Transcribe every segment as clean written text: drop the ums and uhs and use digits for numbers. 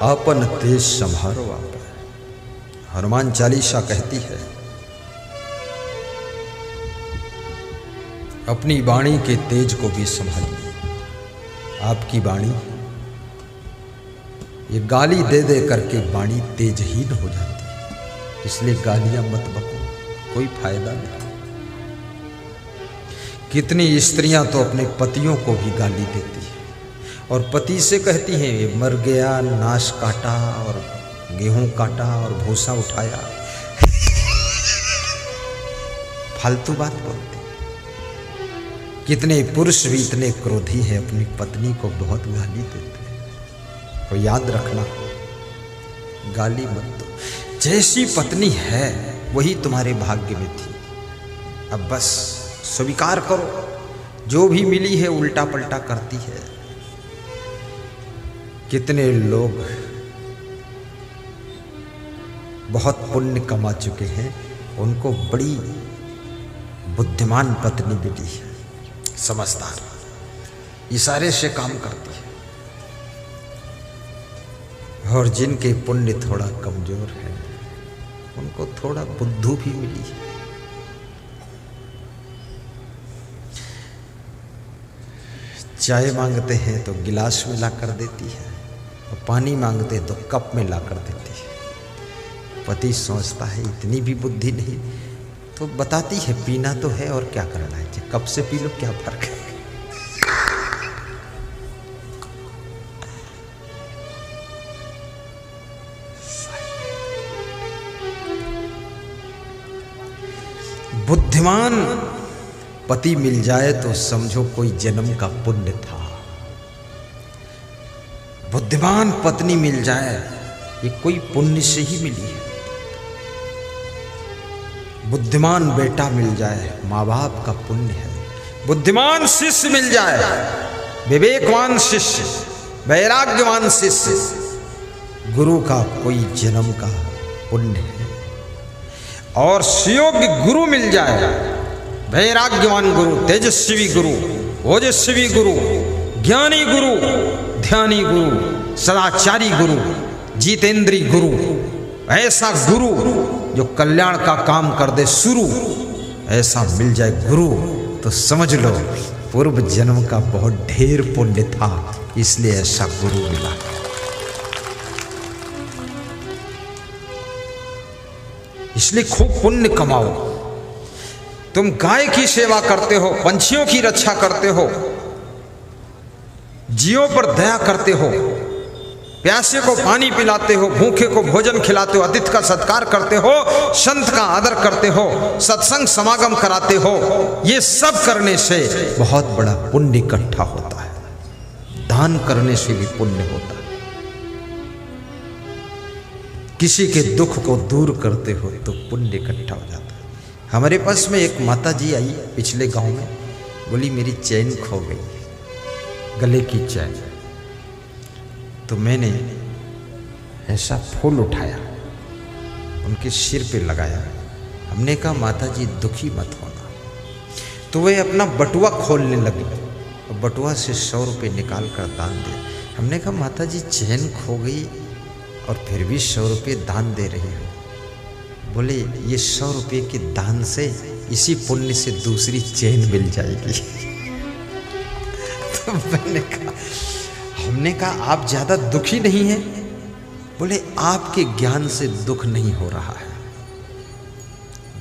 आपन तेज संभारो आप। हनुमान चालीसा कहती है, अपनी वाणी के तेज को भी संभालिए। आपकी वाणी ये गाली दे दे करके वाणी तेजहीन हो जाती है, इसलिए गालियां मत बको, कोई फायदा नहीं। कितनी स्त्रियां तो अपने पतियों को भी गाली देती है और पति से कहती हैं, ये मर गया, नाश काटा और गेहूं काटा और भूसा उठाया। फालतू बात बोलती। कितने पुरुष भी इतने क्रोधी हैं, अपनी पत्नी को बहुत गाली देते हैं। तो याद रखना, गाली मत दो। जैसी पत्नी है वही तुम्हारे भाग्य में थी। अब बस स्वीकार करो, जो भी मिली है उल्टा पलटा करती है। कितने लोग बहुत पुण्य कमा चुके हैं, उनको बड़ी बुद्धिमान पत्नी मिली है, समझदार, इशारे से काम करती है। और जिनके पुण्य थोड़ा कमजोर है, उनको थोड़ा बुद्धू भी मिली है। चाय मांगते हैं तो गिलास में ला कर देती है, और पानी मांगते हैं तो कप में ला कर देती है। पति सोचता है इतनी भी बुद्धि नहीं, तो बताती है पीना तो है और क्या करना है, कब से पी लो, क्या फर्क है। बुद्धिमान पति मिल जाए तो समझो कोई जन्म का पुण्य था। बुद्धिमान पत्नी मिल जाए, ये कोई पुण्य से ही मिली है। बुद्धिमान बेटा मिल जाए, माँ बाप का पुण्य है। बुद्धिमान शिष्य मिल जाए, विवेकवान शिष्य, वैराग्यवान शिष्य, गुरु का कोई जन्म का पुण्य है। और सुयोग्य गुरु मिल जाए, वैराग्यवान गुरु, तेजस्वी गुरु, ओजस्वी गुरु, ज्ञानी गुरु, ध्यानी गुरु, सदाचारी गुरु, जितेंद्री गुरु, ऐसा गुरु जो कल्याण का काम कर दे शुरू, ऐसा मिल जाए गुरु तो समझ लो पूर्व जन्म का बहुत ढेर पुण्य था, इसलिए ऐसा गुरु मिला। इसलिए खूब पुण्य कमाओ। तुम गाय की सेवा करते हो, पंछियों की रक्षा करते हो, जीवों पर दया करते हो, प्यासे को पानी पिलाते हो, भूखे को भोजन खिलाते हो, अतिथि का सत्कार करते हो, संत का आदर करते हो, सत्संग समागम कराते हो, ये सब करने से बहुत बड़ा पुण्य इकट्ठा होता है। दान करने से भी पुण्य होता है। किसी के दुख को दूर करते हो तो पुण्य इकट्ठा हो जाता है। हमारे पास में एक माता जी आई पिछले गांव में, बोली मेरी चैन खो गई, गले की चैन। तो मैंने ऐसा फूल उठाया, उनके सिर पे लगाया। हमने कहा माता जी दुखी मत होना। तो वे अपना बटुआ खोलने लगी और बटुआ से 100 रुपये निकाल कर दान दिया। हमने कहा माता जी चैन खो गई और फिर भी 100 रुपये दान दे रही हो। बोले ये 100 रुपये के दान से इसी पुण्य से दूसरी चैन मिल जाएगी। तो हमने कहा आप ज़्यादा दुखी नहीं हैं? बोले आपके ज्ञान से दुख नहीं हो रहा है,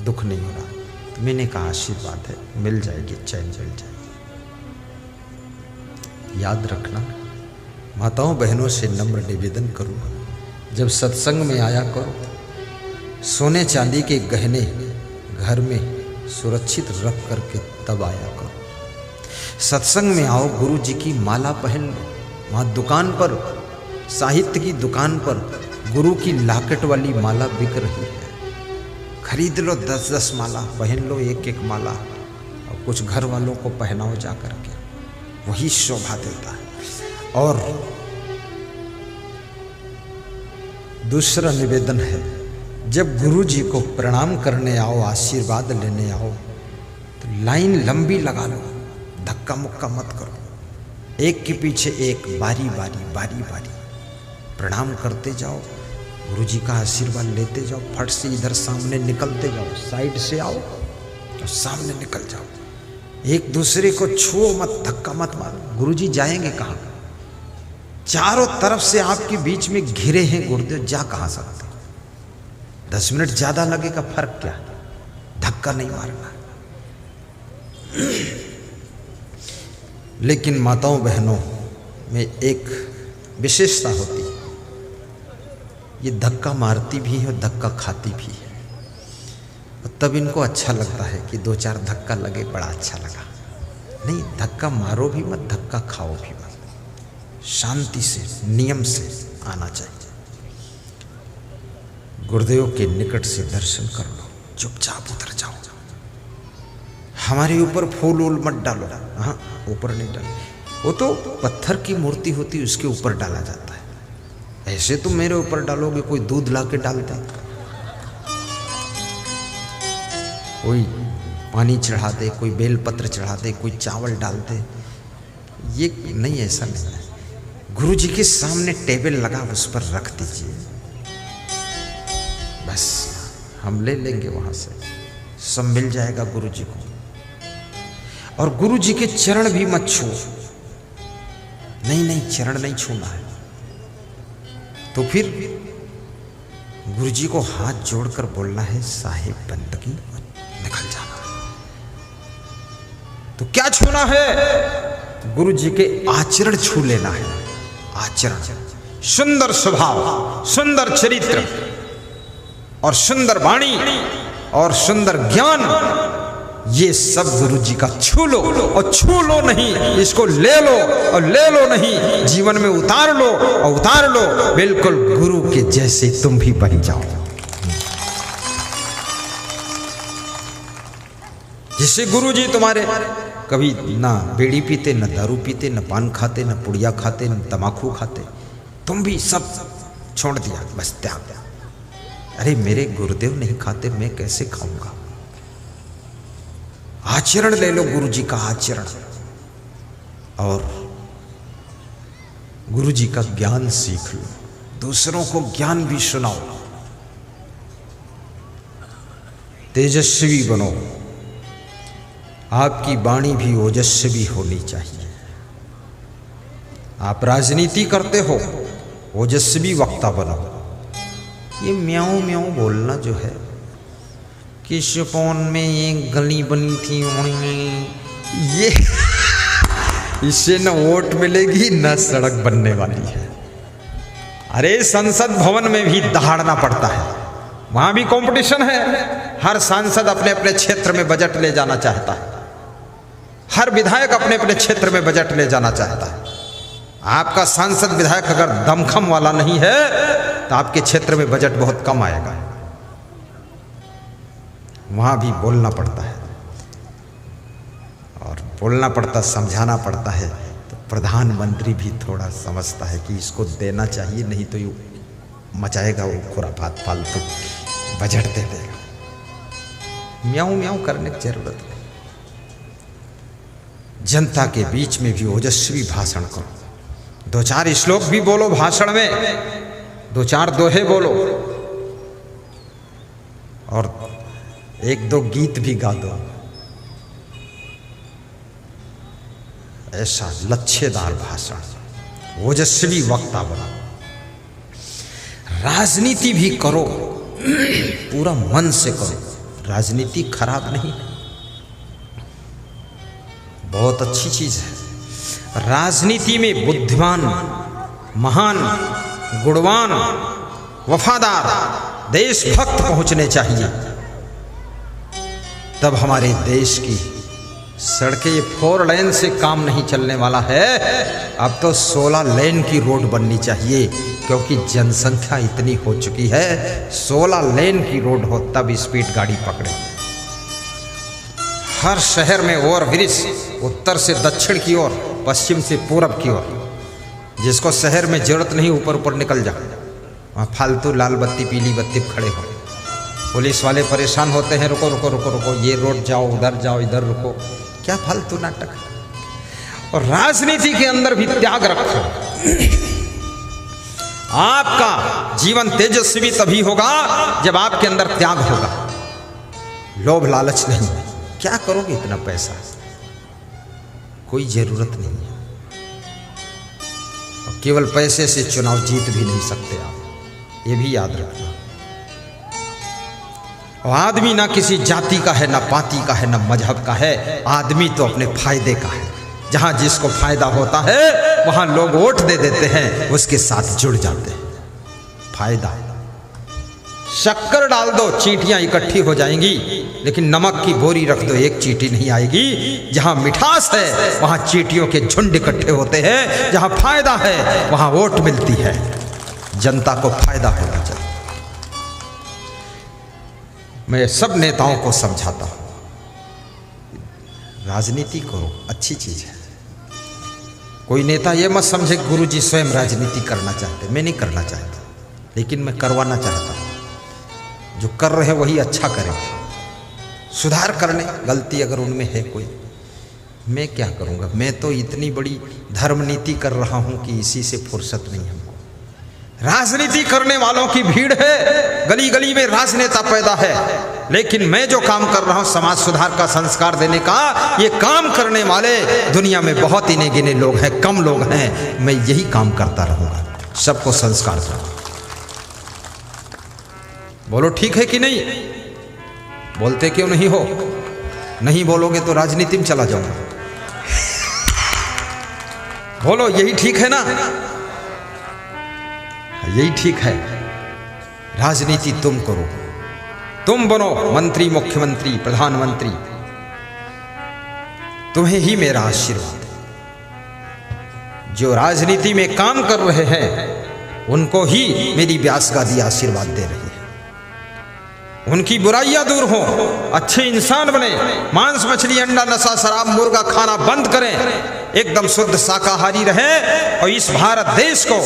दुख नहीं हो रहा। तो मैंने कहा आशीर्वाद है, मिल जाएगी चैन, मिल जाएगी। याद रखना, माताओं बहनों से नम्र निवेदन करूँगा, जब सत्संग में आया करो, सोने चांदी के गहने घर में सुरक्षित रख करके तब आया करो। सत्संग में आओ, गुरु जी की माला पहन लो। वहाँ दुकान पर, साहित्य की दुकान पर गुरु की लाकेट वाली माला बिक रही है, खरीद लो 10-10 माला, पहन लो एक एक माला और कुछ घर वालों को पहनाओ जा करके, वही शोभा देता है। और दूसरा निवेदन है, जब गुरु जी को प्रणाम करने आओ, आशीर्वाद लेने आओ, तो लाइन लंबी लगा लो, धक्का मुक्का मत करो, एक के पीछे एक, बारी बारी बारी बारी। प्रणाम करते जाओ, गुरु जी का आशीर्वाद लेते जाओ, फट से इधर सामने निकलते जाओ, साइड से आओ और सामने निकल जाओ। एक दूसरे को छुओ मत, धक्का मत मारो। गुरु जी जाएंगे कहाँ? चारों तरफ से आपके बीच में घिरे हैं गुरुदेव, जा कहाँ सकते? 10 मिनट ज्यादा लगेगा, फर्क क्या, धक्का नहीं मारना। लेकिन माताओं बहनों में एक विशेषता होती है, ये धक्का मारती भी है और धक्का खाती भी है, और तब इनको अच्छा लगता है कि 2-4 धक्का लगे, बड़ा अच्छा लगा। नहीं, धक्का मारो भी मत, धक्का खाओ भी मत, शांति से नियम से आना चाहिए। गुरुदेव के निकट से दर्शन कर लो, चुपचाप उतर जाओ। हमारे ऊपर फूल वूल मत डालो, हाँ ऊपर नहीं डालो, वो तो पत्थर की मूर्ति होती है, उसके ऊपर डाला जाता है। ऐसे तुम मेरे ऊपर डालोगे, कोई दूध ला के डालता, कोई पानी चढ़ा दे, कोई बेलपत्र चढ़ा दे, कोई चावल डाल दे, ये नहीं, ऐसा नहीं है। गुरु जी के सामने टेबल लगा, उस पर रख दीजिए, बस हम ले लेंगे वहां से, सब मिल जाएगा गुरु जी को। और गुरु जी के चरण भी मत छू, नहीं, चरण नहीं छूना है। तो फिर गुरु जी को हाथ जोड़कर बोलना है, साहिब बंदगी, निकल जाना। तो क्या छूना है? गुरु जी के आचरण छू लेना है। आचरण, सुंदर स्वभाव, सुंदर चरित्र और सुंदर वाणी और सुंदर ज्ञान, ये सब गुरु जी का छू लो। और छू लो नहीं, इसको ले लो, और ले लो नहीं, जीवन में उतार लो, और उतार लो बिल्कुल गुरु के जैसे तुम भी बन जाओ। जिससे गुरु जी तुम्हारे कभी ना बीड़ी पीते, न दारू पीते, न पान खाते, न पुड़िया खाते, न तमाकू खाते, तुम भी सब छोड़ दिया, बस त्याग। अरे मेरे गुरुदेव नहीं खाते, मैं कैसे खाऊंगा? आचरण ले लो, गुरु जी का आचरण, और गुरु जी का ज्ञान सीख लो, दूसरों को ज्ञान भी सुनाओ। तेजस्वी बनो, आपकी वाणी भी ओजस्वी होनी चाहिए। आप राजनीति करते हो, ओजस्वी वक्ता बनो। ये म्याऊं म्याऊं बोलना जो है कि शिपोन में एक गली बनी थी, ये इससे न वोट मिलेगी न सड़क बनने वाली है। अरे संसद भवन में भी दहाड़ना पड़ता है, वहां भी कंपटीशन है। हर सांसद अपने अपने क्षेत्र में बजट ले जाना चाहता है, हर विधायक अपने अपने क्षेत्र में बजट ले जाना चाहता है। आपका सांसद विधायक अगर दमखम वाला नहीं है तो आपके क्षेत्र में बजट बहुत कम आएगा। वहां भी बोलना पड़ता है, और बोलना पड़ता, समझाना पड़ता है। तो प्रधानमंत्री भी थोड़ा समझता है कि इसको देना चाहिए, नहीं तो ये मचाएगा वो खुराफात, फालतू बजट दे देगा। म्याऊं म्याऊं करने की जरूरत नहीं। जनता के बीच में भी ओजस्वी भाषण करो, 2-4 श्लोक भी बोलो भाषण में, 2-4 दोहे बोलो, और 1-2 गीत भी गा दो। ऐसा लच्छेदार भाषण, ओजस्वी वक्ता बनो। राजनीति भी करो, पूरा मन से करो। राजनीति खराब नहीं, बहुत अच्छी चीज है। राजनीति में बुद्धिमान, महान, गुणवान, वफादार, देशभक्त पहुंचने चाहिए। तब हमारे देश की सड़कें 4 लेन से काम नहीं चलने वाला है, अब तो 16 लेन की रोड बननी चाहिए, क्योंकि जनसंख्या इतनी हो चुकी है। 16 लेन की रोड हो तब स्पीड गाड़ी पकड़े। हर शहर में ओवरब्रिज, उत्तर से दक्षिण की ओर, पश्चिम से पूरब की ओर। जिसको शहर में जरूरत नहीं ऊपर ऊपर निकल जाओ, वहाँ फालतू लाल बत्ती पीली बत्ती खड़े हो। पुलिस वाले परेशान होते हैं, रुको रुको रुको रुको, ये रोड जाओ, उधर जाओ, इधर रुको, क्या फालतू नाटक। और राजनीति के अंदर भी त्याग रखो। आपका जीवन तेजस्वी तभी होगा जब आपके अंदर त्याग होगा। लोभ लालच नहीं। क्या करोगे इतना पैसा, कोई जरूरत नहीं है। और केवल पैसे से चुनाव जीत भी नहीं सकते आप, ये भी याद रखना। और आदमी ना किसी जाति का है, ना पाति का है, ना मजहब का है। आदमी तो अपने फायदे का है। जहां जिसको फायदा होता है वहां लोग वोट दे देते हैं, उसके साथ जुड़ जाते हैं। फायदा, शक्कर डाल दो चींटियां इकट्ठी हो जाएंगी, लेकिन नमक की बोरी रख दो एक चींटी नहीं आएगी। जहां मिठास है वहां चींटियों के झुंड इकट्ठे होते हैं। जहां फायदा है वहां वोट मिलती है। जनता को फायदा होना चाहिए। मैं सब नेताओं को समझाता हूं, राजनीति करो, अच्छी चीज है। कोई नेता ये मत समझे गुरुजी स्वयं राजनीति करना चाहते, मैं नहीं करना चाहता, लेकिन मैं करवाना चाहता हूं। जो कर रहे हैं वही अच्छा करें, सुधार करने, गलती अगर उनमें है कोई, मैं क्या करूंगा। मैं तो इतनी बड़ी धर्म नीति कर रहा हूं कि इसी से फुर्सत नहीं हमको। राजनीति करने वालों की भीड़ है, गली गली में राजनेता पैदा है, लेकिन मैं जो काम कर रहा हूं समाज सुधार का, संस्कार देने का, ये काम करने वाले दुनिया में बहुत इने गिने लोग हैं, कम लोग हैं। मैं यही काम करता रहूंगा, सबको संस्कार दूंगा। बोलो ठीक है कि नहीं? बोलते क्यों नहीं हो? नहीं बोलोगे तो राजनीति में चला जाऊंगा। बोलो यही ठीक है ना? यही ठीक है। राजनीति तुम करो, तुम बनो मंत्री, मुख्यमंत्री, प्रधानमंत्री। तुम्हें ही मेरा आशीर्वाद। जो राजनीति में काम कर रहे हैं उनको ही मेरी व्यास गादी आशीर्वाद दे रही है। उनकी बुराइयां दूर हो, अच्छे इंसान बने, मांस मछली अंडा नशा शराब मुर्गा खाना बंद करें, एकदम शुद्ध शाकाहारी रहें। और इस भारत देश को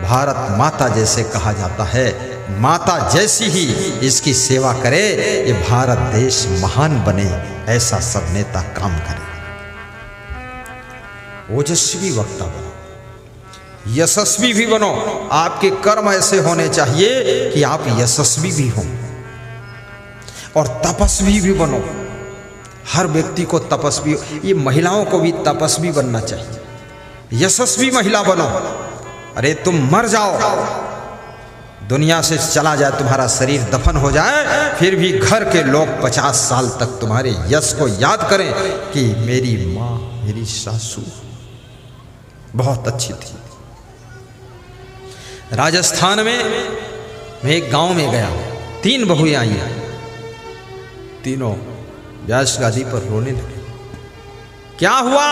भारत माता जैसे कहा जाता है, माता जैसी ही इसकी सेवा करे। ये भारत देश महान बने, ऐसा सब नेता काम करें। ओजस्वी वक्ता बनो, यशस्वी भी बनो। आपके कर्म ऐसे होने चाहिए कि आप यशस्वी भी हों, और तपस्वी भी बनो। हर व्यक्ति को तपस्वी, ये महिलाओं को भी तपस्वी बनना चाहिए। यशस्वी महिला बनो। अरे तुम मर जाओ, दुनिया से चला जाए, तुम्हारा शरीर दफन हो जाए, फिर भी घर के लोग 50 साल तक तुम्हारे यश को याद करें कि मेरी माँ, मेरी सासू बहुत अच्छी थी। राजस्थान में मैं एक गांव में गया, 3 बहुएं आई, तीनों व्यास गादी पर रोने लगे। क्या हुआ?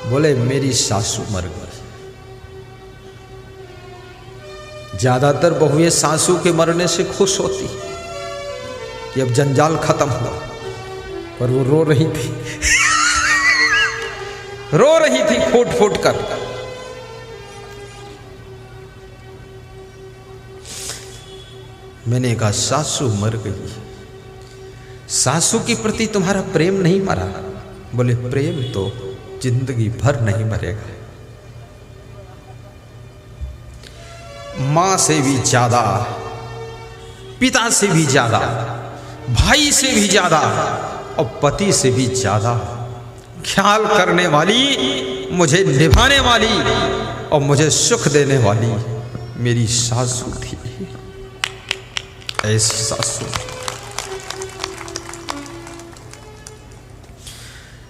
बोले मेरी सासू मर गई। ज्यादातर बहुएं सासू के मरने से खुश होती कि अब जंजाल खत्म हुआ, पर वो रो रही थी रो रही थी फूट फूट कर। मैंने कहा सासू मर गई, सासू के प्रति तुम्हारा प्रेम नहीं मरा? बोले प्रेम तो जिंदगी भर नहीं मरेगा। मां से भी ज्यादा, पिता से भी ज्यादा, भाई से भी ज्यादा, और पति से भी ज्यादा ख्याल करने वाली, मुझे निभाने वाली और मुझे सुख देने वाली मेरी सासू थी। ऐसी सासू।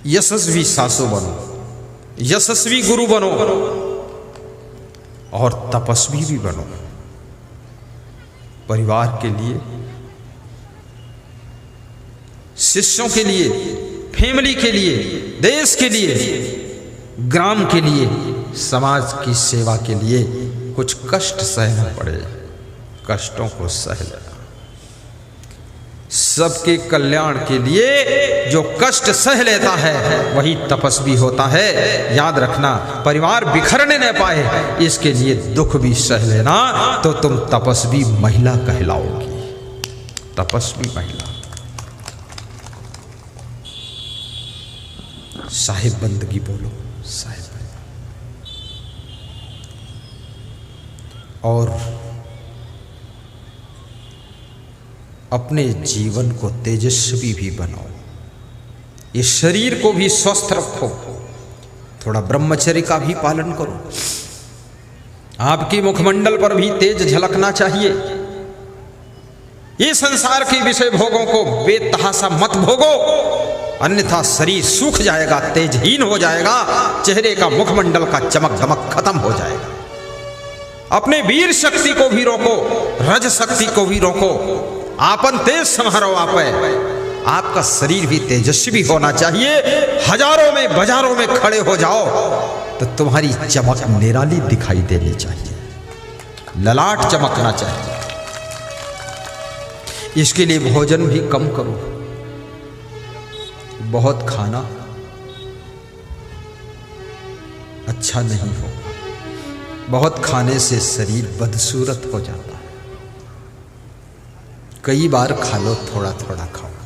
यशस्वी सासू बनो, यशस्वी गुरु बनो, और तपस्वी भी बनो। परिवार के लिए, शिष्यों के लिए, फैमिली के लिए, देश के लिए, ग्राम के लिए, समाज की सेवा के लिए कुछ कष्ट सहना पड़े, कष्टों को सह लेना। सबके कल्याण के लिए जो कष्ट सह लेता है वही तपस्वी होता है। याद रखना, परिवार बिखरने न पाए इसके लिए दुख भी सह लेना, तो तुम तपस्वी महिला कहलाओगी। तपस्वी महिला। साहिब बंदगी बोलो, साहिब। और अपने जीवन को तेजस्वी भी बनाओ। इस शरीर को भी स्वस्थ रखो, थोड़ा ब्रह्मचर्य का भी पालन करो। आपकी मुखमंडल पर भी तेज झलकना चाहिए। ये संसार के विषय भोगों को बेतहासा मत भोगो, अन्यथा शरीर सूख जाएगा, तेजहीन हो जाएगा, चेहरे का मुखमंडल का चमक धमक खत्म हो जाएगा। अपने वीर शक्ति को भी रोको, रज शक्ति को भी रोको, आपन तेज संहारो। आपका शरीर भी तेजस्वी होना चाहिए। हजारों में बाजारों में खड़े हो जाओ तो तुम्हारी चमक निराली दिखाई देनी चाहिए, ललाट चमकना चाहिए। इसके लिए भोजन भी कम करो। बहुत खाना अच्छा नहीं हो, बहुत खाने से शरीर बदसूरत हो जाता है। कई बार खा लो, थोड़ा थोड़ा खाओ।